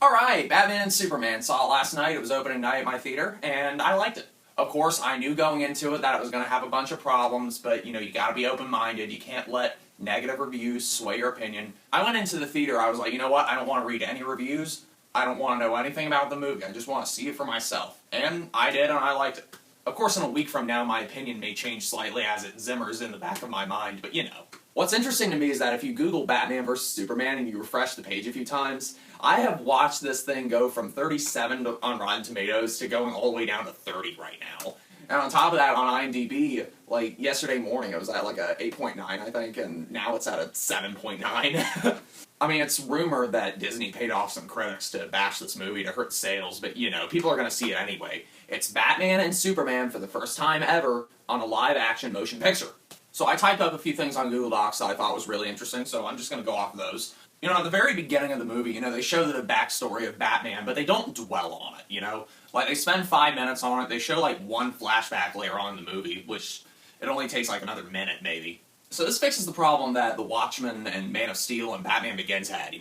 Alright, Batman and Superman saw it last night. It was opening night at my theater, and I liked it. Of course, I knew going into it that it was going to have a bunch of problems, but you gotta be open-minded. You can't let negative reviews sway your opinion. I went into the theater, I was like, you know what, I don't want to read any reviews. I don't want to know anything about the movie. I just want to see it for myself. And I did, and I liked it. Of course, in a week from now, my opinion may change slightly as it zimmers in the back of my mind, but you know. What's interesting to me is that if you Google Batman vs. Superman and you refresh the page a few times, I have watched this thing go from 37 on Rotten Tomatoes to going all the way down to 30 right now. And on top of that, on IMDb, like, yesterday morning it was at like a 8.9, I think, and now it's at a 7.9. I mean, it's rumored that Disney paid off some critics to bash this movie to hurt sales, but, people are gonna see it anyway. It's Batman and Superman for the first time ever on a live-action motion picture. So I typed up a few things on Google Docs that I thought was really interesting, so I'm just gonna go off of those. At the very beginning of the movie, they show the backstory of Batman, but they don't dwell on it, Like, they spend 5 minutes on it, they show, like, one flashback later on in the movie, which it only takes, like, another minute, maybe. So this fixes the problem that The Watchmen and Man of Steel and Batman Begins had,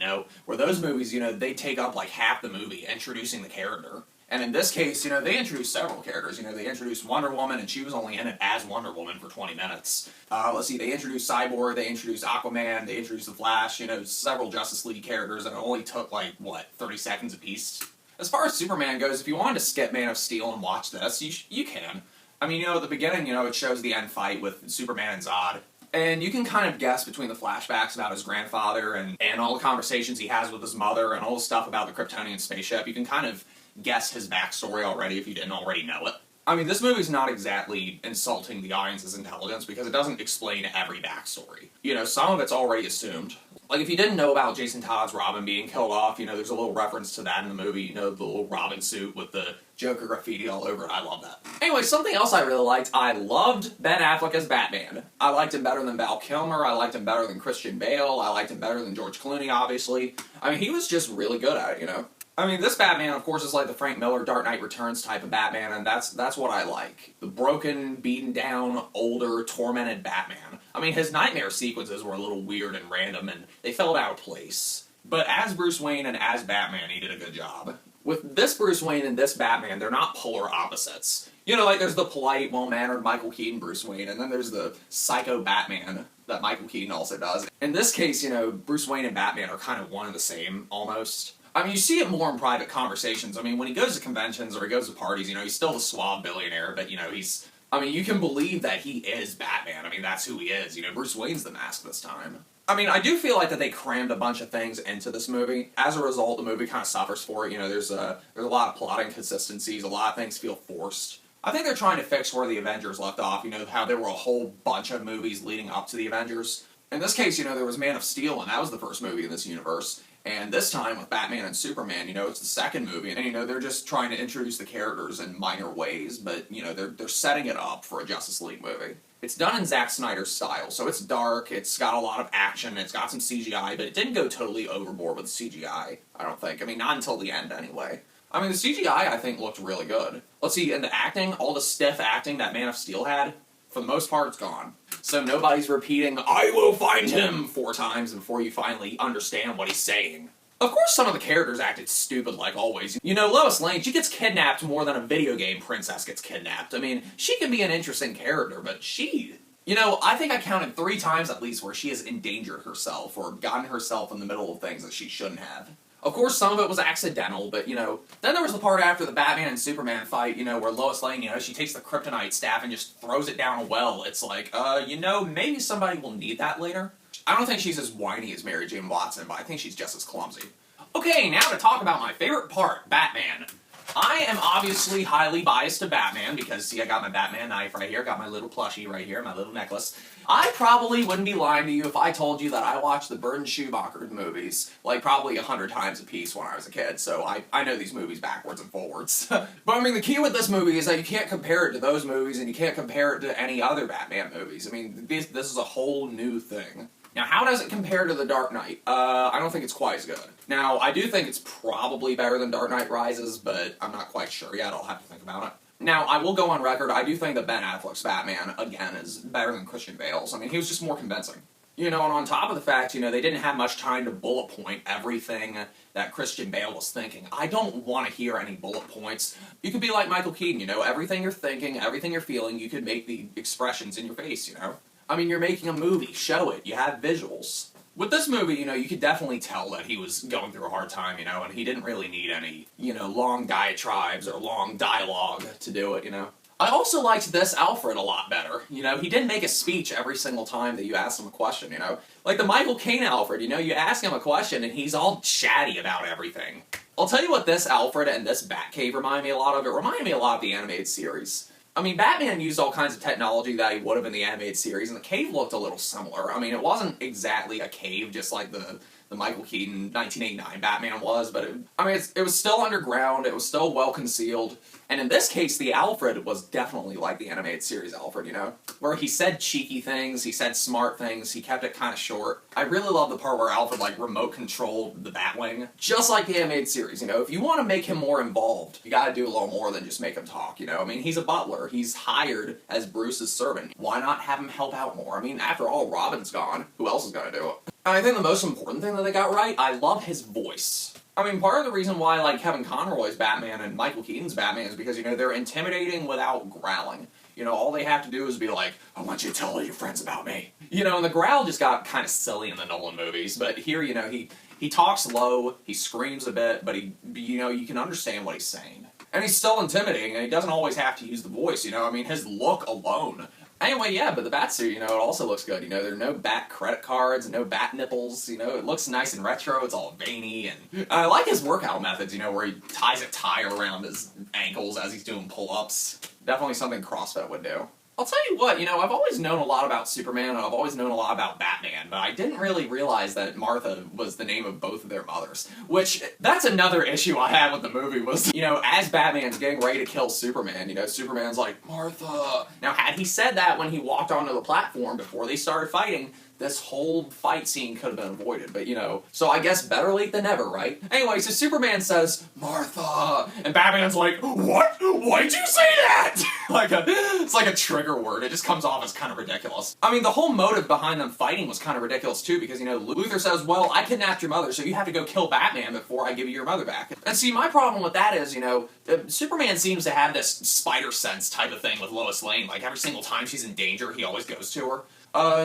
Where those movies, they take up, like, half the movie, introducing the character. And in this case, they introduced several characters. They introduced Wonder Woman, and she was only in it as Wonder Woman for 20 minutes. Let's see, they introduced Cyborg, they introduced Aquaman, they introduced The Flash, several Justice League characters, and it only took, like, 30 seconds apiece? As far as Superman goes, if you wanted to skip Man of Steel and watch this, you can. I mean, at the beginning, it shows the end fight with Superman and Zod. And you can kind of guess between the flashbacks about his grandfather and all the conversations he has with his mother and all the stuff about the Kryptonian spaceship, you can kind of guess his backstory already if you didn't already know it. I mean, this movie's not exactly insulting the audience's intelligence because it doesn't explain every backstory. Some of it's already assumed. Like, if you didn't know about Jason Todd's Robin being killed off, there's a little reference to that in the movie, the little Robin suit with the Joker graffiti all over it. I love that. Anyway, something else I really liked, I loved Ben Affleck as Batman. I liked him better than Val Kilmer, I liked him better than Christian Bale, I liked him better than George Clooney, obviously. I mean, he was just really good at it, I mean, this Batman, of course, is like the Frank Miller Dark Knight Returns type of Batman, and that's what I like. The broken, beaten down, older, tormented Batman. I mean, his nightmare sequences were a little weird and random, and they felt out of place. But as Bruce Wayne and as Batman, he did a good job. With this Bruce Wayne and this Batman, they're not polar opposites. Like, there's the polite, well-mannered Michael Keaton Bruce Wayne, and then there's the psycho Batman that Michael Keaton also does. In this case, Bruce Wayne and Batman are kind of one and the same, almost. I mean, you see it more in private conversations. I mean, when he goes to conventions or he goes to parties, he's still the suave billionaire, but, you can believe that he is Batman. I mean, that's who he is. Bruce Wayne's the mask this time. I mean, I do feel like that they crammed a bunch of things into this movie. As a result, the movie kind of suffers for it. There's a lot of plot inconsistencies. A lot of things feel forced. I think they're trying to fix where the Avengers left off. How there were a whole bunch of movies leading up to the Avengers. In this case, there was Man of Steel, and that was the first movie in this universe. And this time, with Batman and Superman, it's the second movie, and, they're just trying to introduce the characters in minor ways, but, they're setting it up for a Justice League movie. It's done in Zack Snyder's style, so it's dark, it's got a lot of action, it's got some CGI, but it didn't go totally overboard with CGI, I don't think. I mean, not until the end, anyway. I mean, the CGI, I think, looked really good. Let's see, in the acting, all the stiff acting that Man of Steel had, for the most part, it's gone. So nobody's repeating, "I will find him," 4 times before you finally understand what he's saying. Of course some of the characters acted stupid like always. Lois Lane, she gets kidnapped more than a video game princess gets kidnapped. I mean, she can be an interesting character, but I think I counted 3 times at least where she has endangered herself or gotten herself in the middle of things that she shouldn't have. Of course, some of it was accidental, but, then there was the part after the Batman and Superman fight, where Lois Lane, she takes the kryptonite staff and just throws it down a well. It's like, maybe somebody will need that later. I don't think she's as whiny as Mary Jane Watson, but I think she's just as clumsy. Okay, now to talk about my favorite part, Batman. I am obviously highly biased to Batman because, see, I got my Batman knife right here, got my little plushie right here, my little necklace. I probably wouldn't be lying to you if I told you that I watched the Burton Schumacher movies, like, probably 100 times a piece when I was a kid, so I know these movies backwards and forwards. But, I mean, the key with this movie is that you can't compare it to those movies, and you can't compare it to any other Batman movies. I mean, this is a whole new thing. Now, how does it compare to The Dark Knight? I don't think it's quite as good. Now, I do think it's probably better than Dark Knight Rises, but I'm not quite sure yet. I'll have to think about it. Now, I will go on record, I do think that Ben Affleck's Batman, again, is better than Christian Bale's. I mean, he was just more convincing. You know, and on top of the fact, you know, they didn't have much time to bullet point everything that Christian Bale was thinking. I don't want to hear any bullet points. You could be like Michael Keaton, you know, everything you're thinking, everything you're feeling, you could make the expressions in your face, you know? I mean, you're making a movie, show it, you have visuals. With this movie, you know, you could definitely tell that he was going through a hard time, you know, and he didn't really need any, you know, long diatribes or long dialogue to do it, you know? I also liked this Alfred a lot better. You know, he didn't make a speech every single time that you asked him a question, you know? Like the Michael Caine Alfred, you know, you ask him a question and he's all chatty about everything. I'll tell you what this Alfred and this Batcave remind me a lot of. It reminded me a lot of the animated series. I mean, Batman used all kinds of technology that he would have in the animated series, and the cave looked a little similar. I mean, it wasn't exactly a cave, just like the Michael Keaton 1989 Batman was, but it was still underground, it was still well concealed, and in this case, the Alfred was definitely like the animated series Alfred, you know? Where he said cheeky things, he said smart things, he kept it kind of short. I really love the part where Alfred, like, remote controlled the Batwing, just like the animated series, you know? If you want to make him more involved, you gotta do a little more than just make him talk, you know? I mean, he's a butler, he's hired as Bruce's servant. Why not have him help out more? I mean, after all, Robin's gone, who else is gonna do it? I think the most important thing that they got right, I love his voice. I mean, part of the reason why I like Kevin Conroy's Batman and Michael Keaton's Batman is because, you know, they're intimidating without growling. You know, all they have to do is be like, I want you to tell all your friends about me. You know, and the growl just got kind of silly in the Nolan movies, but here, you know, he talks low, he screams a bit, but you know, you can understand what he's saying. And he's still intimidating, and he doesn't always have to use the voice, you know? I mean, his look alone. Anyway, yeah, but the Batsuit, you know, it also looks good. You know, there are no Bat credit cards, no Bat nipples, you know, it looks nice and retro, it's all veiny, and I like his workout methods, you know, where he ties a tire around his ankles as he's doing pull-ups. Definitely something CrossFit would do. I'll tell you what, you know, I've always known a lot about Superman, and I've always known a lot about Batman, but I didn't really realize that Martha was the name of both of their mothers. Which, that's another issue I had with the movie was, you know, as Batman's getting ready to kill Superman, you know, Superman's like, Martha! Now, had he said that when he walked onto the platform before they started fighting, this whole fight scene could have been avoided, but you know, so I guess better late than never, right? Anyway, so Superman says, Martha, and Batman's like, what? Why'd you say that? It's like a trigger word, it just comes off as kind of ridiculous. I mean, the whole motive behind them fighting was kind of ridiculous too, because, you know, Luthor says, well, I kidnapped your mother, so you have to go kill Batman before I give you your mother back. And see, my problem with that is, you know, Superman seems to have this spider sense type of thing with Lois Lane, like every single time she's in danger, he always goes to her.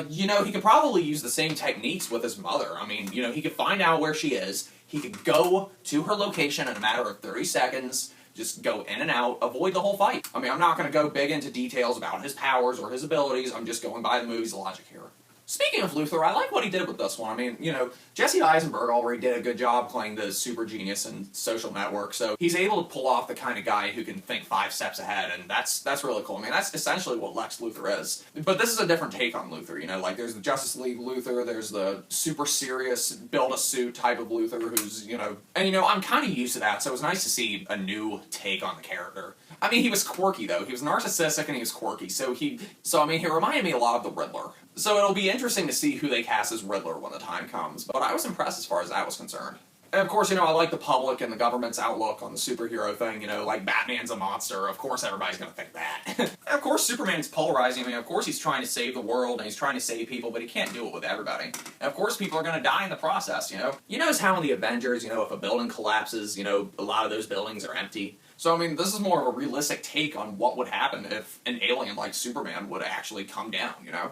You know, he could probably use the same techniques with his mother. I mean, you know, he could find out where she is, he could go to her location in a matter of 30 seconds, just go in and out, avoid the whole fight. I mean, I'm not going to go big into details about his powers or his abilities, I'm just going by the movie's logic here. Speaking of Luthor, I like what he did with this one. I mean, you know, Jesse Eisenberg already did a good job playing the super genius in Social Network, so he's able to pull off the kind of guy who can think 5 steps ahead, and that's really cool. I mean, that's essentially what Lex Luthor is. But this is a different take on Luthor, you know, like there's the Justice League Luthor, there's the super serious, build-a-suit type of Luthor who's, you know, and you know, I'm kind of used to that, so it was nice to see a new take on the character. I mean, he was quirky though, he was narcissistic and he was quirky, so I mean, he reminded me a lot of the Riddler. So it'll be interesting to see who they cast as Riddler when the time comes, but I was impressed as far as that was concerned. And of course, you know, I like the public and the government's outlook on the superhero thing, you know, like Batman's a monster, of course everybody's gonna think that. And of course Superman's polarizing, I mean, of course he's trying to save the world and he's trying to save people, but he can't do it with everybody. And of course people are gonna die in the process, you know? You notice how in the Avengers, you know, if a building collapses, you know, a lot of those buildings are empty. So, I mean, this is more of a realistic take on what would happen if an alien like Superman would actually come down, you know?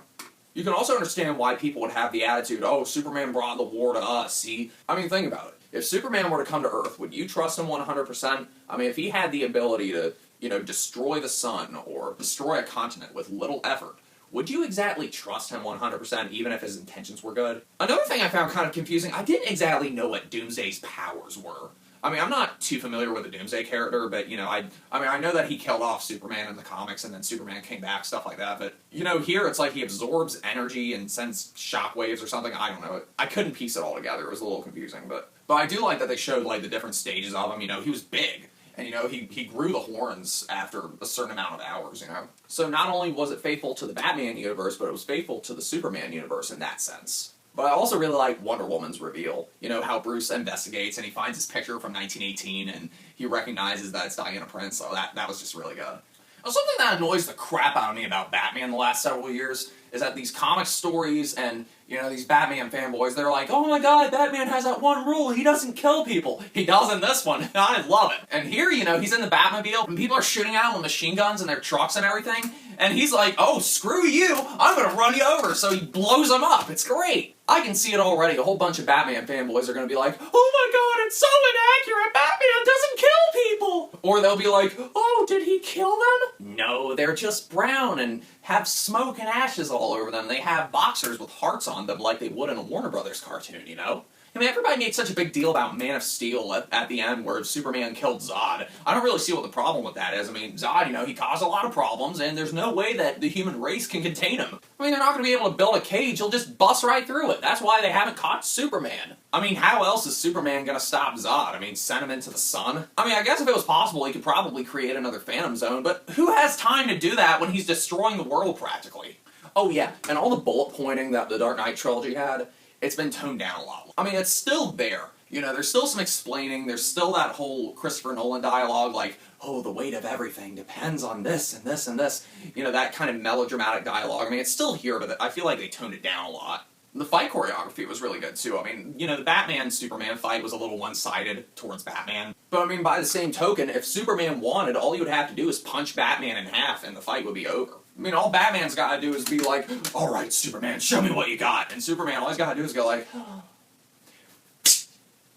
You can also understand why people would have the attitude, oh, Superman brought the war to us, see? I mean, think about it. If Superman were to come to Earth, would you trust him 100%? I mean, if he had the ability to, you know, destroy the sun or destroy a continent with little effort, would you exactly trust him 100% even if his intentions were good? Another thing I found kind of confusing, I didn't exactly know what Doomsday's powers were. I mean, I'm not too familiar with the Doomsday character, but, you know, I know that he killed off Superman in the comics, and then Superman came back, stuff like that, but, you know, here it's like he absorbs energy and sends shockwaves or something, I don't know. I couldn't piece it all together, it was a little confusing, but I do like that they showed, like, the different stages of him, you know, he was big, and, you know, he grew the horns after a certain amount of hours, you know. So not only was it faithful to the Batman universe, but it was faithful to the Superman universe in that sense. But I also really like Wonder Woman's reveal. You know, how Bruce investigates and he finds his picture from 1918 and he recognizes that it's Diana Prince, so that was just really good. Now, something that annoys the crap out of me about Batman the last several years is that these comic stories and, you know, these Batman fanboys, they're like, oh my god, Batman has that one rule, he doesn't kill people. He does in this one, and I love it. And here, you know, he's in the Batmobile, and people are shooting at him with machine guns and their trucks and everything, and he's like, oh, screw you, I'm gonna run you over, so he blows them up. It's great. I can see it already. A whole bunch of Batman fanboys are gonna be like, oh my god, it's so inaccurate, Batman doesn't kill people! Or they'll be like, oh, did he kill them? No, they're just brown and have smoke and ashes all over them. They have boxers with hearts on them like they would in a Warner Brothers cartoon, you know? I mean, everybody made such a big deal about Man of Steel at the end where Superman killed Zod. I don't really see what the problem with that is. I mean, Zod, you know, he caused a lot of problems, and there's no way that the human race can contain him. I mean, they're not going to be able to build a cage, he'll just bust right through it. That's why they haven't caught Superman. I mean, how else is Superman going to stop Zod? I mean, send him into the sun? I mean, I guess if it was possible, he could probably create another Phantom Zone, but who has time to do that when he's destroying the world, practically? Oh yeah, and all the bullet pointing that the Dark Knight trilogy had, it's been toned down a lot. I mean, it's still there. You know, there's still some explaining, there's still that whole Christopher Nolan dialogue like, oh, the weight of everything depends on this and this and this. You know, that kind of melodramatic dialogue. I mean, it's still here, but I feel like they toned it down a lot. The fight choreography was really good, too. I mean, you know, the Batman-Superman fight was a little one-sided towards Batman. But, I mean, by the same token, if Superman wanted, all you would have to do is punch Batman in half and the fight would be over. I mean, all Batman's gotta do is be like, alright, Superman, show me what you got. And Superman, all he's gotta do is go like,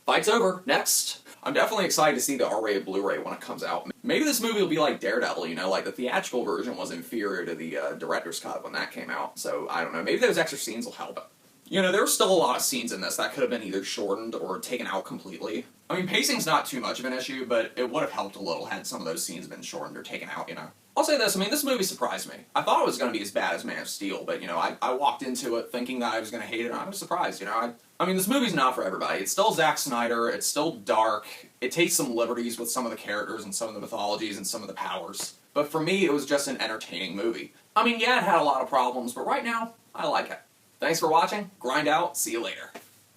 fight's over, next. I'm definitely excited to see the R-rated Blu-ray when it comes out. Maybe this movie will be like Daredevil, you know, like the theatrical version was inferior to the director's cut when that came out. So, I don't know, maybe those extra scenes will help it. You know, there were still a lot of scenes in this that could have been either shortened or taken out completely. I mean, pacing's not too much of an issue, but it would have helped a little had some of those scenes been shortened or taken out, you know. I'll say this, I mean, this movie surprised me. I thought it was going to be as bad as Man of Steel, but, you know, I walked into it thinking that I was going to hate it, and I was surprised, you know. I mean, this movie's not for everybody. It's still Zack Snyder, it's still dark, it takes some liberties with some of the characters and some of the mythologies and some of the powers. But for me, it was just an entertaining movie. I mean, yeah, it had a lot of problems, but right now, I like it. Thanks for watching, grind out, see you later.